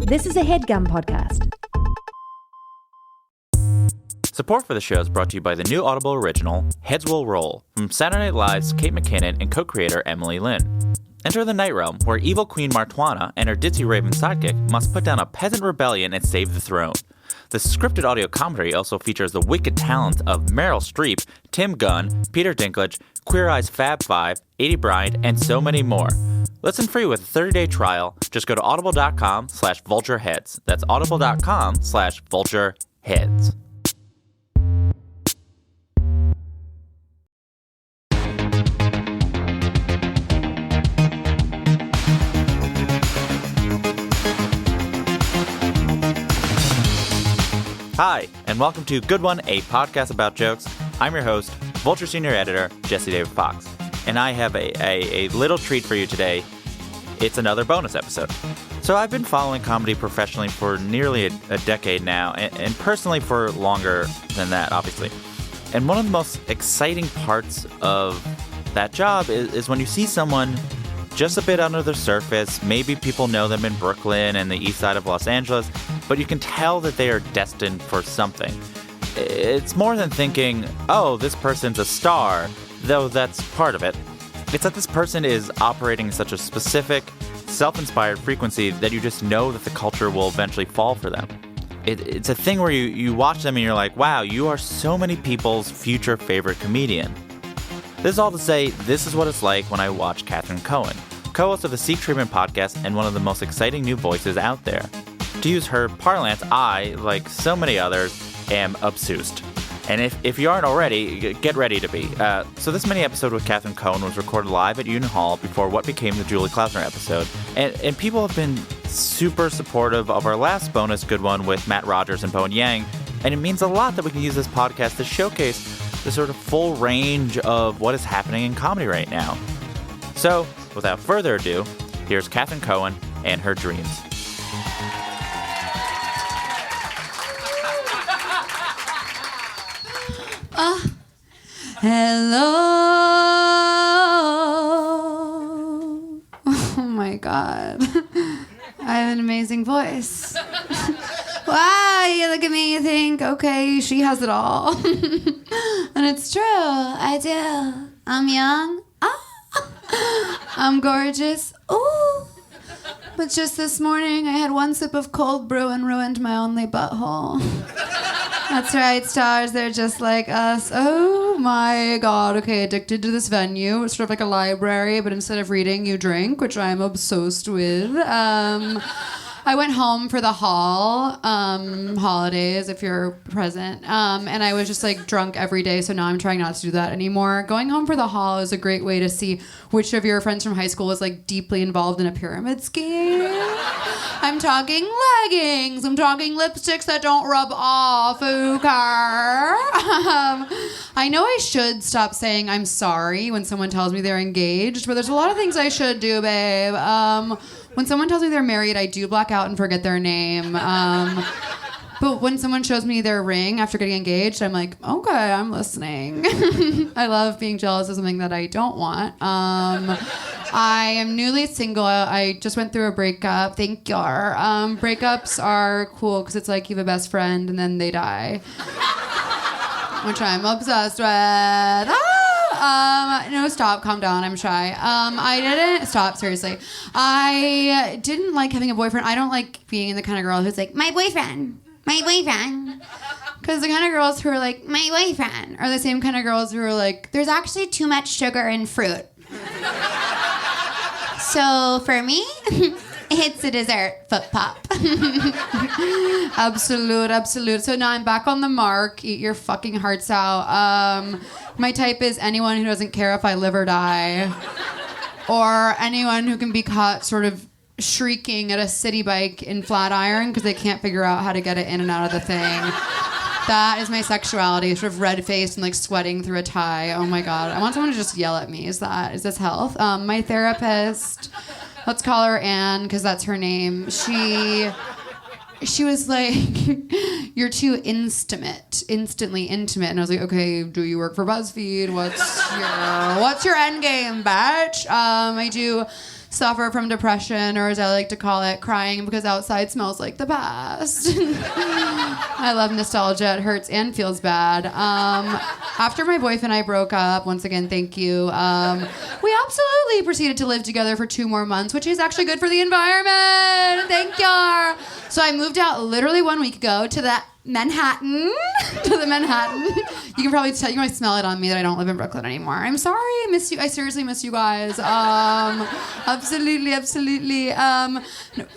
This is a HeadGum podcast. Support for the show is brought to you by the new Audible original, Heads Will Roll, from Saturday Night Live's Kate McKinnon and co-creator Emily Lynn. Enter the Night Realm, where evil Queen Martwana and her ditzy raven sidekick must put down a peasant rebellion and save the throne. The scripted audio commentary also features the wicked talents of Meryl Streep, Tim Gunn, Peter Dinklage, Queer Eye's Fab Five, Adie Bryant, and so many more. Listen free with a 30-day trial. Just go to audible.com/vultureheads. That's audible.com/vultureheads. Hi, and welcome to Good One, a podcast about jokes. I'm your host, Vulture Senior Editor, Jesse David Fox. And I have a little treat for you today. It's another bonus episode. So I've been following comedy professionally for nearly a decade now, and personally for longer than that, obviously. And one of the most exciting parts of that job is when you see someone just a bit under the surface. Maybe people know them in Brooklyn and the east side of Los Angeles, but you can tell that they are destined for something. It's more than thinking, oh, this person's a star, though that's part of it. It's that this person is operating such a specific, self-inspired frequency that you just know that the culture will eventually fall for them. It's a thing where you watch them and you're like, wow, you are so many people's future favorite comedian. This is all to say, this is what it's like when I watch Catherine Cohen, co-host of the Seek Treatment podcast and one of the most exciting new voices out there. To use her parlance, I, like so many others, am obsessed. And if you aren't already, get ready to be. So this mini episode with Catherine Cohen was recorded live at Union Hall before what became the Julie Klausner episode. And people have been super supportive of our last bonus Good One with Matt Rogers and Bowen Yang. And it means a lot that we can use this podcast to showcase the sort of full range of what is happening in comedy right now. So, without further ado, here's Catherine Cohen and her dreams. Hello. Oh my God. I have an amazing voice. Wow, you look at me, you think, okay, she has it all. And it's true, I do. I'm young. I'm gorgeous. Ooh. But just this morning, I had one sip of cold brew and ruined my only butthole. That's right, stars, they're just like us. Oh my God, okay, addicted to this venue. It's sort of like a library, but instead of reading, you drink, which I'm obsessed with. I went home for the hall, holidays, if you're present, and I was just like drunk every day, so now I'm trying not to do that anymore. Going home for the hall is a great way to see which of your friends from high school is like deeply involved in a pyramid scheme. I'm talking leggings, I'm talking lipsticks that don't rub off, okay? I know I should stop saying I'm sorry when someone tells me they're engaged, but there's a lot of things I should do, babe. When someone tells me they're married, I do black out and forget their name. But when someone shows me their ring after getting engaged, I'm like, okay, I'm listening. I love being jealous of something that I don't want. I am newly single. I just went through a breakup. Thank you. Breakups are cool because it's like you have a best friend and then they die. Which I'm obsessed with. No, stop, calm down, I'm shy. I didn't, stop, seriously. I didn't like having a boyfriend. I don't like being the kind of girl who's like, my boyfriend. Because the kind of girls who are like, my boyfriend, are the same kind of girls who are like, there's actually too much sugar in fruit. So for me, it's a dessert, foot pop. Absolute. So now I'm back on the mark. Eat your fucking hearts out. My type is anyone who doesn't care if I live or die. Or anyone who can be caught sort of shrieking at a city bike in Flatiron because they can't figure out how to get it in and out of the thing. That is my sexuality, sort of red-faced and like sweating through a tie. Oh my God. I want someone to just yell at me. Is this health? My therapist, let's call her Anne because that's her name. She was like, you're too instantly intimate. And I was like, okay, do you work for BuzzFeed? What's your end game, bitch? I do suffer from depression, or as I like to call it, crying because outside smells like the past. I love nostalgia. It hurts and feels bad. After my boyfriend and I broke up, once again, thank you, we absolutely proceeded to live together for 2 more months, which is actually good for the environment. Thank you. So I moved out literally 1 week ago to the Manhattan. You can probably tell, you can smell it on me that I don't live in Brooklyn anymore. I'm sorry, I miss you. I seriously miss you guys. Absolutely.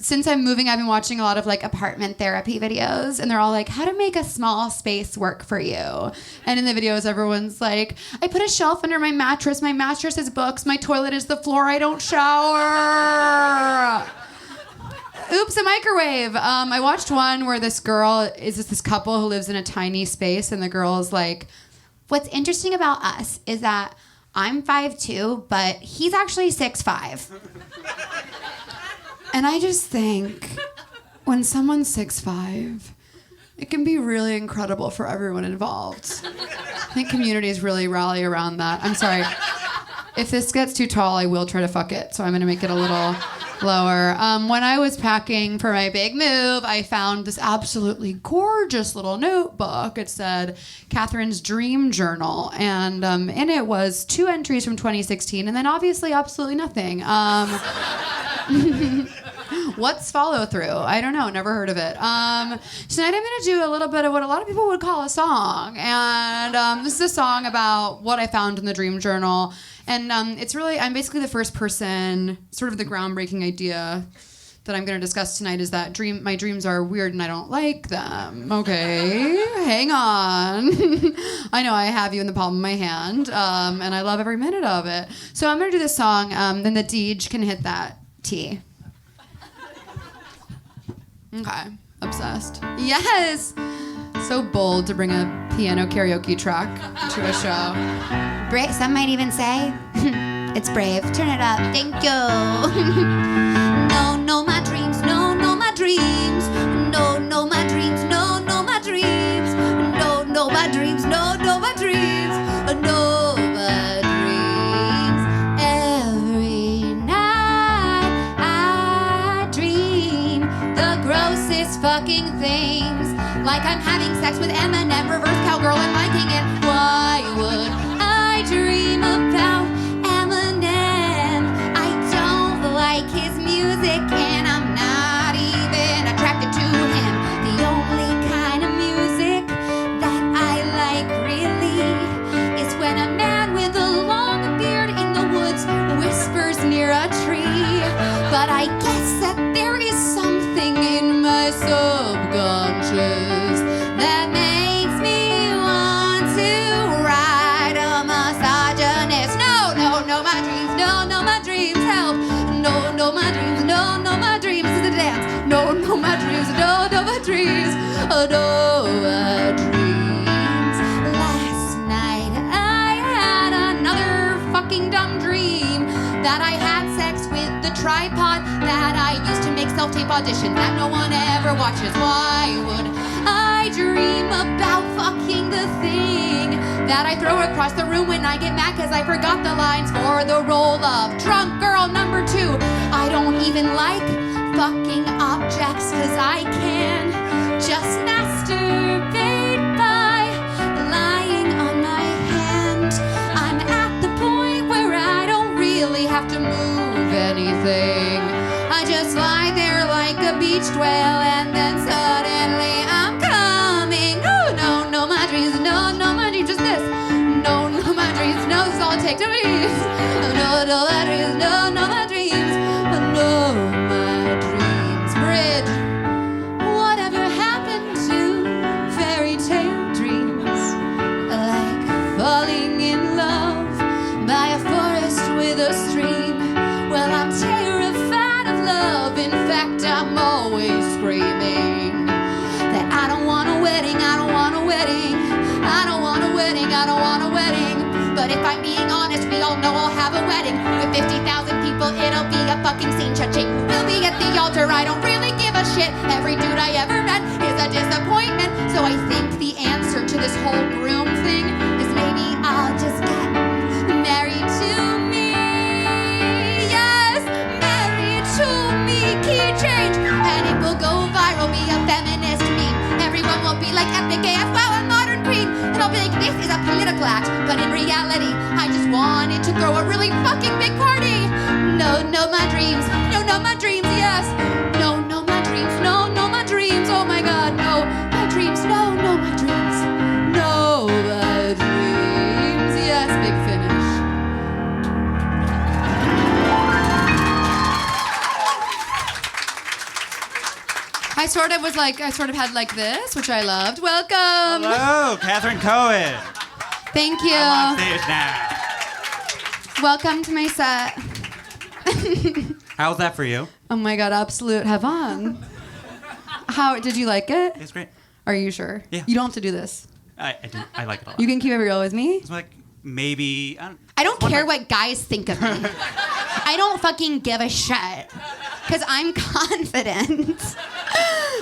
Since I'm moving, I've been watching a lot of like apartment therapy videos, and they're all like, how to make a small space work for you. And in the videos, everyone's like, I put a shelf under my mattress is books, my toilet is the floor, I don't shower. Oops, a microwave. I watched one where this couple who lives in a tiny space, and the girl is like, what's interesting about us is that I'm 5'2", but he's actually 6'5". And I just think when someone's 6'5", it can be really incredible for everyone involved. I think communities really rally around that. I'm sorry. If this gets too tall, I will try to fuck it, so I'm going to make it a little lower. When I was packing for my big move, I found this absolutely gorgeous little notebook. It said Catherine's Dream Journal, and in it was 2 entries from 2016, and then obviously absolutely nothing. What's follow through? I don't know. Never heard of it. Tonight I'm going to do a little bit of what a lot of people would call a song, and this is a song about what I found in the Dream Journal. And it's really, I'm basically the first person, sort of the groundbreaking idea that I'm going to discuss tonight is that my dreams are weird and I don't like them. Okay, hang on. I know I have you in the palm of my hand, and I love every minute of it. So I'm going to do this song, then the DJ can hit that T. Okay, obsessed. Yes! So bold to bring a piano karaoke track to a show. Some might even say, it's brave. Turn it up. Thank you. No, my dreams. No, my dreams. No, my dreams. No, my dreams. No, my dreams. No, my dreams. No, my dreams. Every night I dream the grossest fucking things. Like I'm having sex with Eminem, reverse cowgirl and liking it. Why would I dream about Eminem? I don't like his music and I'm not even attracted to him. The only kind of music that I like really is when a man with a long beard in the woods whispers near a tree. But I guess that there is something in my subconscious that makes me want to ride a misogynist. No, my dreams. No, my dreams. Help. No, my dreams. No, my dreams. This is the dance. No, my dreams. No, my dreams. Oh, no, my dreams. Last night I had another fucking dumb dream that I had sex with the tripod that I used to make self-tape auditions that no one ever watches. Why would I dream about fucking the thing that I throw across the room when I get mad because I forgot the lines for the role of drunk girl number 2. I don't even like fucking objects because I can just masturbate by lying on my hand. I'm at the point where I don't really have to move anything. I just lie there like a beached whale and then suddenly I'm coming. Oh, no, my dreams. No, my dreams. Just this. No, my dreams. No, this is all it takes to breathe. No, my dreams. No, my dreams. No, my dreams. Bridge. Whatever happened to fairy tale dreams? Like falling in love by a forest with a stream. Well, I'm terrified of love. In fact, I'm always screaming that I don't want a wedding, I don't want a wedding, I don't want a wedding, I don't want a wedding. But if I'm being honest, we all know I'll have a wedding with 50,000 people. It'll be a fucking scene. Cha-ching. We'll be at the altar. I don't really give a shit. Every dude I ever met is a disappointment. So I think the answer to this whole groom thing is maybe I'll just get married to me. Yes, reality. I just wanted to throw a really fucking big party. No, my dreams. No, my dreams, yes. No, my dreams. No, my dreams. Oh my God, no, my dreams. No, my dreams. No, my dreams. Yes, big finish. I sort of had like this, which I loved. Welcome. Hello, Catherine Cohen. Thank you. I'm on stage now. Welcome to my set. How's that for you? Oh my God, absolute heaven. How did you like it? It's great. Are you sure? Yeah. You don't have to do this. I like it a lot. You can keep it real with me. It's like maybe. I don't care what guys think of me. I don't fucking give a shit. Because I'm confident.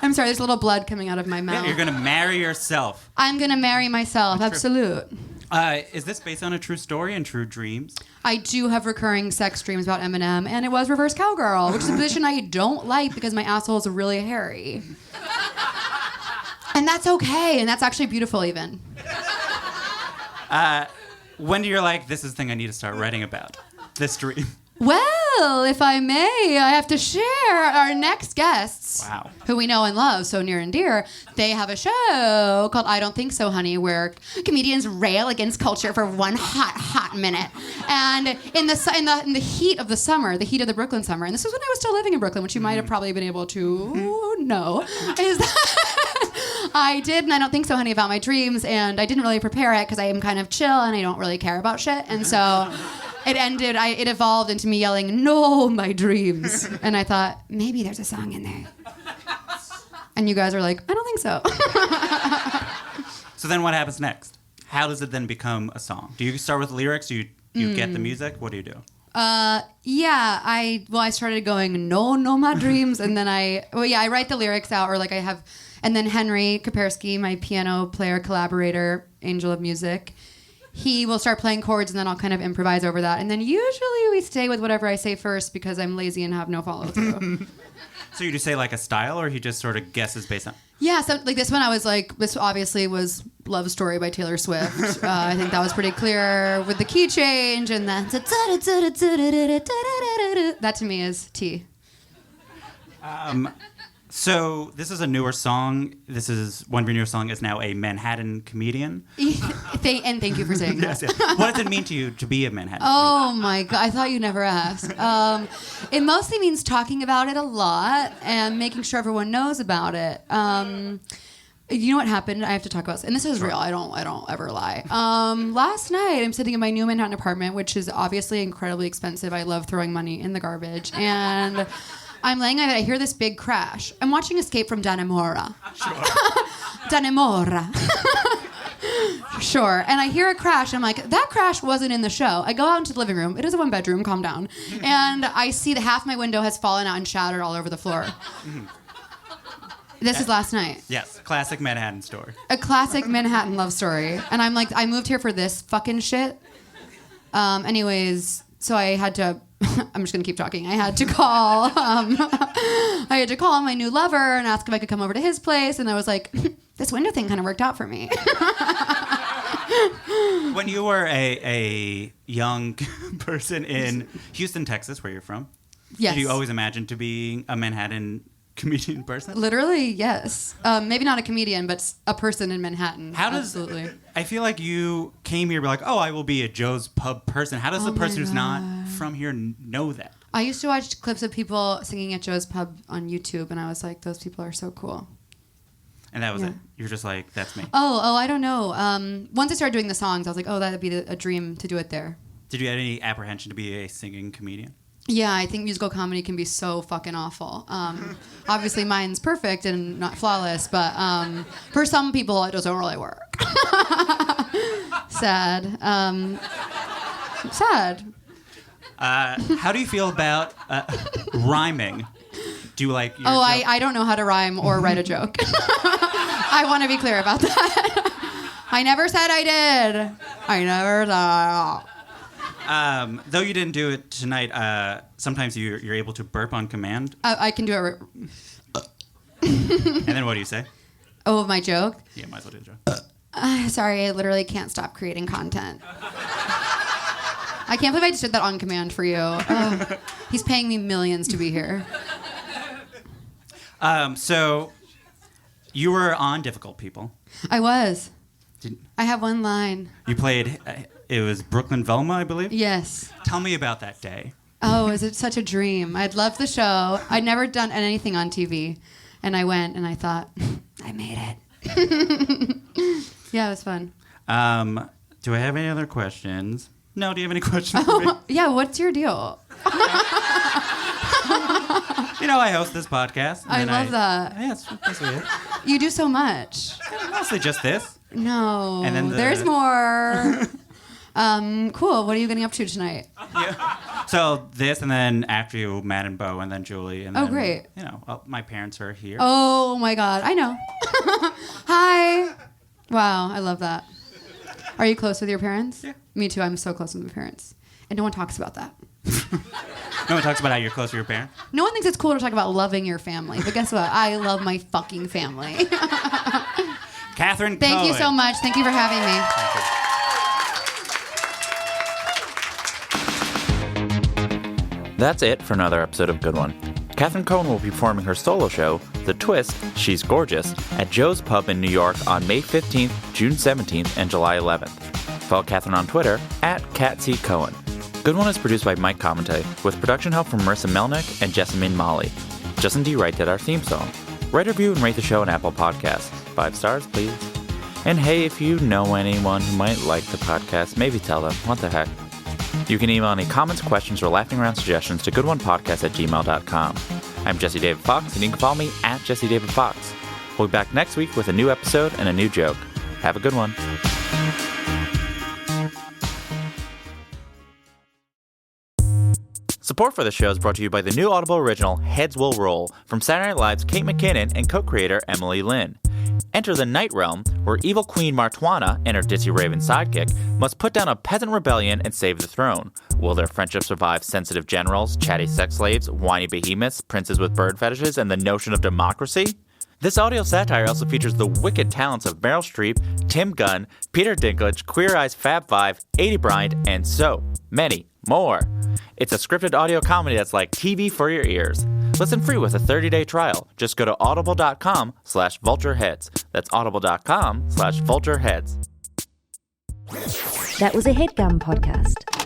I'm sorry, there's a little blood coming out of my mouth. Yeah, you're gonna marry yourself. I'm gonna marry myself, That's absolute. Is this based on a true story and true dreams? I do have recurring sex dreams about Eminem, and it was reverse cowgirl, which is a position I don't like because my asshole is really hairy. And that's okay, and that's actually beautiful even. When you're like, this is the thing I need to start writing about, this dream. Well, if I may, I have to share our next guests, Wow. who we know and love so near and dear. They have a show called I Don't Think So, Honey, where comedians rail against culture for one hot minute. And in the heat of the summer, the heat of the Brooklyn summer, and this was when I was still living in Brooklyn, which you might have probably been able to know, is that I did, and I don't think so, honey, about my dreams, and I didn't really prepare it because I am kind of chill and I don't really care about shit, and so it evolved into me yelling, "No, my dreams," and I thought maybe there's a song in there, and you guys are like, "I don't think so." So then, what happens next? How does it then become a song? Do you start with lyrics? Do you get the music? What do you do? Yeah, I started going, no, my dreams, and then I write the lyrics out, or like I have, and then Henry Kapersky, my piano player collaborator, angel of music, he will start playing chords, and then I'll kind of improvise over that, and then usually we stay with whatever I say first because I'm lazy and have no follow through. So you just say like a style, or he just sort of guesses based on? Yeah, so like this one, I was like, this obviously was Love Story by Taylor Swift. I think that was pretty clear with the key change, and then that to me is T. So this is a newer song. This is one of your newer songs is now a Manhattan comedian. And thank you for saying that. Yes. What does it mean to you to be a Manhattan Oh my God, I thought you'd never ask. It mostly means talking about it a lot and making sure everyone knows about it. You know what happened? I have to talk about this. And this is real. I don't ever lie. Last night, I'm sitting in my new Manhattan apartment, which is obviously incredibly expensive. I love throwing money in the garbage. And I'm laying on it. I hear this big crash. I'm watching Escape from Dannemora. Sure. Dannemora. Sure. And I hear a crash. And I'm like, that crash wasn't in the show. I go out into the living room. It is a one bedroom. Calm down. And I see that half my window has fallen out and shattered all over the floor. This is last night. Yes, classic Manhattan story. A classic Manhattan love story. And I'm like, I moved here for this fucking shit. Anyways, so I had to, I'm just gonna keep talking. I had to call my new lover and ask if I could come over to his place. And I was like, this window thing kind of worked out for me. When you were a young person in Houston, Texas, where you're from, Yes. did you always imagine to be a Manhattan comedian person? Literally, yes. Maybe not a comedian, but a person in Manhattan. How does Absolutely. I feel like you came here, be like, oh, I will be a Joe's Pub person. How does the person who's not from here know that? I used to watch clips of people singing at Joe's Pub on YouTube, and I was like, those people are so cool. And that was it. You're just like, that's me. Oh, I don't know. Once I started doing the songs, I was like, oh, that'd be a dream to do it there. Did you have any apprehension to be a singing comedian? Yeah, I think musical comedy can be so fucking awful. Obviously, mine's perfect and not flawless, but for some people, it doesn't really work. Sad. Sad. How do you feel about rhyming? Do you like your joke? I don't know how to rhyme or write a joke. I want to be clear about that. I never said I did. I never thought. Though you didn't do it tonight, sometimes you're able to burp on command. I can do it. And then what do you say? Oh, my joke? Yeah, might as well do the joke. Sorry, I literally can't stop creating content. I can't believe I just did that on command for you. Ugh. He's paying me millions to be here. So you were on Difficult People. I was. I have one line. You played, it was Brooklyn Velma, I believe? Yes. Tell me about that day. Oh, is it such a dream? I'd loved the show. I'd never done anything on TV. And I went and I thought, I made it. Yeah, it was fun. Do I have any other questions? No, do you have any questions for me? Yeah, what's your deal? I host this podcast. I love that. Yeah, that's weird. You do so much. Mostly just this. No, And then there's more. Cool. What are you getting up to tonight? Yeah. So this, and then after you, Matt and Bo, and then Julie, and then, great. My parents are here. Oh my God, I know. Hi. Wow, I love that. Are you close with your parents? Yeah. Me too. I'm so close with my parents, and no one talks about that. No one talks about how you're close to your parents. No one thinks it's cool to talk about loving your family, but guess what? I love my fucking family. Catherine Cohen. Thank you so much. Thank you for having me. That's it for another episode of Good One. Catherine Cohen will be performing her solo show, The Twist, She's Gorgeous, at Joe's Pub in New York on May 15th, June 17th, and July 11th. Follow Catherine on Twitter @CatCCohen. Good One is produced by Mike Comite, with production help from Marissa Melnick and Jessamine Molly. Justin D. Wright did our theme song. Write a review and rate the show on Apple Podcasts. 5 stars, please. And hey, if you know anyone who might like the podcast, maybe tell them. What the heck? You can email any comments, questions, or laughing around suggestions to goodonepodcast@gmail.com. I'm Jesse David Fox, and you can follow me @JesseDavidFox. We'll be back next week with a new episode and a new joke. Have a good one. Support for the show is brought to you by the new Audible original Heads Will Roll from Saturday Night Live's Kate McKinnon and co-creator Emily Lynn. Enter the Night Realm, where evil Queen Martwana and her ditzy raven sidekick must put down a peasant rebellion and save the throne. Will their friendship survive sensitive generals, chatty sex slaves, whiny behemoths, princes with bird fetishes, and the notion of democracy? This audio satire also features the wicked talents of Meryl Streep, Tim Gunn, Peter Dinklage, Queer Eye's Fab Five, Aidy Bryant, and so many more. It's a scripted audio comedy that's like TV for your ears. Listen free with a 30-day trial. Just go to audible.com/vultureheads. That's audible.com/vultureheads. That was a HeadGum podcast.